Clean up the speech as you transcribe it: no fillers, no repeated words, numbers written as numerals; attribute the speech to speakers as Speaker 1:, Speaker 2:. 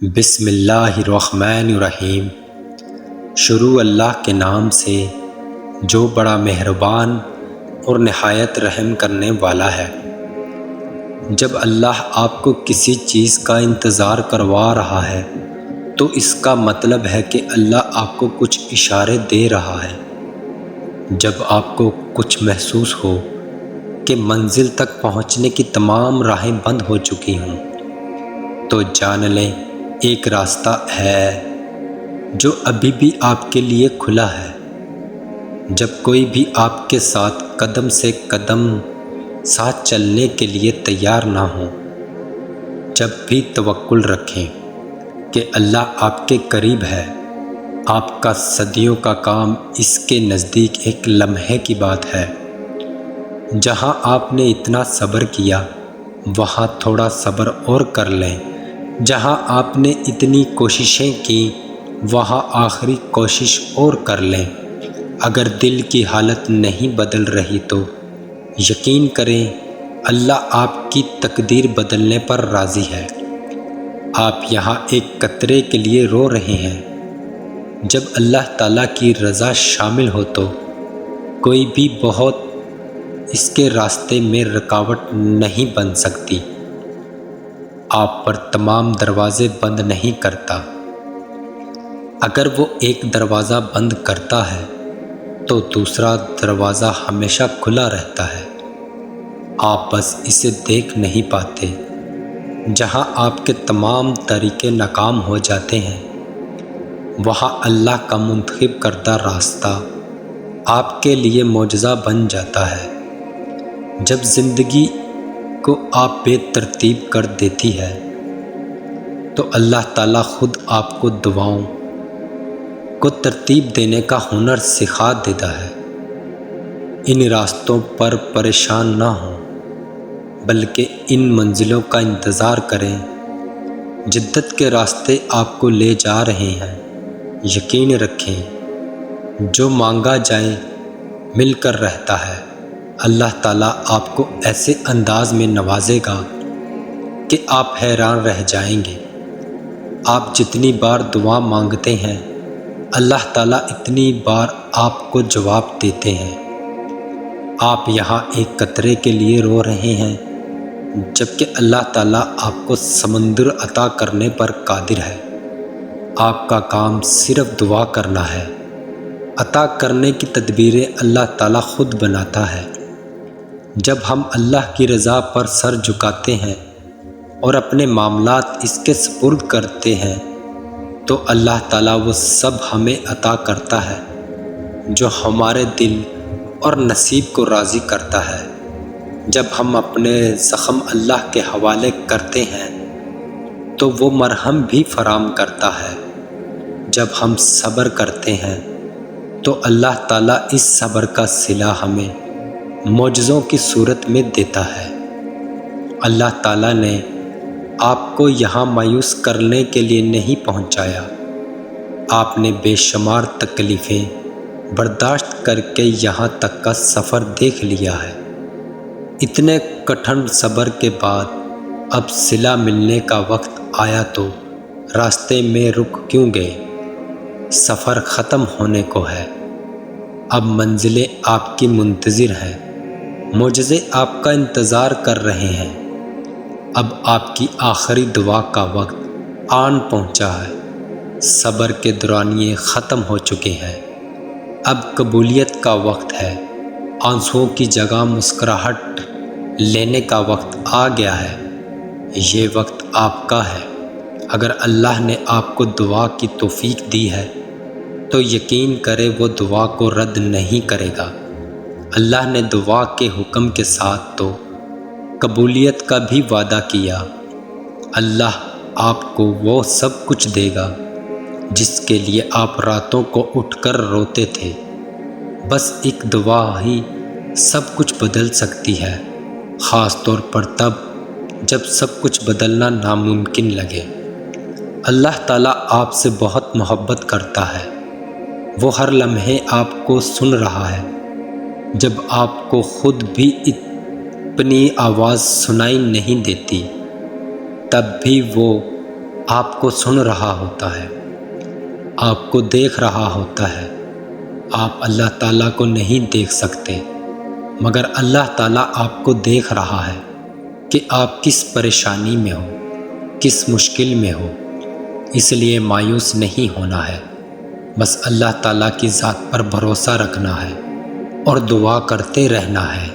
Speaker 1: بسم اللہ الرحمن الرحیم۔ شروع اللہ کے نام سے جو بڑا مہربان اور نہایت رحم کرنے والا ہے۔ جب اللہ آپ کو کسی چیز کا انتظار کروا رہا ہے تو اس کا مطلب ہے کہ اللہ آپ کو کچھ اشارے دے رہا ہے۔ جب آپ کو کچھ محسوس ہو کہ منزل تک پہنچنے کی تمام راہیں بند ہو چکی ہوں تو جان لیں ایک راستہ ہے جو ابھی بھی آپ کے لیے کھلا ہے۔ جب کوئی بھی آپ کے ساتھ قدم سے قدم ساتھ چلنے کے لیے تیار نہ ہو، جب بھی توکل رکھیں کہ اللہ آپ کے قریب ہے۔ آپ کا صدیوں کا کام اس کے نزدیک ایک لمحے کی بات ہے۔ جہاں آپ نے اتنا صبر کیا وہاں تھوڑا صبر اور کر لیں، جہاں آپ نے اتنی کوششیں کی وہاں آخری کوشش اور کر لیں۔ اگر دل کی حالت نہیں بدل رہی تو یقین کریں اللہ آپ کی تقدیر بدلنے پر راضی ہے۔ آپ یہاں ایک قطرے کے لیے رو رہے ہیں۔ جب اللہ تعالیٰ کی رضا شامل ہو تو کوئی بھی بہت اس کے راستے میں رکاوٹ نہیں بن سکتی۔ آپ پر تمام دروازے بند نہیں کرتا۔ اگر وہ ایک دروازہ بند کرتا ہے تو دوسرا دروازہ ہمیشہ کھلا رہتا ہے۔ آپ بس اسے دیکھ نہیں پاتے۔ جہاں آپ کے تمام طریقے ناکام ہو جاتے ہیں وہاں اللہ کا منتخب کردہ راستہ آپ کے لیے معجزہ بن جاتا ہے۔ جب زندگی کو آپ بے ترتیب کر دیتی ہے تو اللہ تعالیٰ خود آپ کو دعاؤں کو ترتیب دینے کا ہنر سکھا دیتا ہے۔ ان راستوں پر پریشان نہ ہوں بلکہ ان منزلوں کا انتظار کریں۔ جدت کے راستے آپ کو لے جا رہے ہیں۔ یقین رکھیں جو مانگا جائے مل کر رہتا ہے۔ اللہ تعالیٰ آپ کو ایسے انداز میں نوازے گا کہ آپ حیران رہ جائیں گے۔ آپ جتنی بار دعا مانگتے ہیں اللہ تعالیٰ اتنی بار آپ کو جواب دیتے ہیں۔ آپ یہاں ایک قطرے کے لیے رو رہے ہیں جبکہ اللہ تعالیٰ آپ کو سمندر عطا کرنے پر قادر ہے۔ آپ کا کام صرف دعا کرنا ہے۔ عطا کرنے کی تدبیریں اللہ تعالیٰ خود بناتا ہے۔ جب ہم اللہ کی رضا پر سر جھکاتے ہیں اور اپنے معاملات اس کے سپرد کرتے ہیں تو اللہ تعالیٰ وہ سب ہمیں عطا کرتا ہے جو ہمارے دل اور نصیب کو راضی کرتا ہے۔ جب ہم اپنے زخم اللہ کے حوالے کرتے ہیں تو وہ مرہم بھی فراہم کرتا ہے۔ جب ہم صبر کرتے ہیں تو اللہ تعالیٰ اس صبر کا صلہ ہمیں معجزوں کی صورت میں دیتا ہے۔ اللہ تعالیٰ نے آپ کو یہاں مایوس کرنے کے لیے نہیں پہنچایا۔ آپ نے بے شمار تکلیفیں برداشت کر کے یہاں تک کا سفر دیکھ لیا ہے۔ اتنے کٹھن صبر کے بعد اب صلہ ملنے کا وقت آیا تو راستے میں رک کیوں گئے؟ سفر ختم ہونے کو ہے۔ اب منزلیں آپ کی منتظر ہیں۔ معجزے آپ کا انتظار کر رہے ہیں۔ اب آپ کی آخری دعا کا وقت آن پہنچا ہے۔ صبر کے دورانیے ختم ہو چکے ہیں۔ اب قبولیت کا وقت ہے۔ آنسوؤں کی جگہ مسکراہٹ لینے کا وقت آ گیا ہے۔ یہ وقت آپ کا ہے۔ اگر اللہ نے آپ کو دعا کی توفیق دی ہے تو یقین کرے وہ دعا کو رد نہیں کرے گا۔ اللہ نے دعا کے حکم کے ساتھ تو قبولیت کا بھی وعدہ کیا۔ اللہ آپ کو وہ سب کچھ دے گا جس کے لیے آپ راتوں کو اٹھ کر روتے تھے۔ بس ایک دعا ہی سب کچھ بدل سکتی ہے، خاص طور پر تب جب سب کچھ بدلنا ناممکن لگے۔ اللہ تعالیٰ آپ سے بہت محبت کرتا ہے۔ وہ ہر لمحے آپ کو سن رہا ہے۔ جب آپ کو خود بھی اپنی آواز سنائی نہیں دیتی تب بھی وہ آپ کو سن رہا ہوتا ہے، آپ کو دیکھ رہا ہوتا ہے۔ آپ اللہ تعالیٰ کو نہیں دیکھ سکتے، مگر اللہ تعالیٰ آپ کو دیکھ رہا ہے کہ آپ کس پریشانی میں ہو، کس مشکل میں ہو۔ اس لیے مایوس نہیں ہونا ہے، بس اللہ تعالیٰ کی ذات پر بھروسہ رکھنا ہے اور دعا کرتے رہنا ہے۔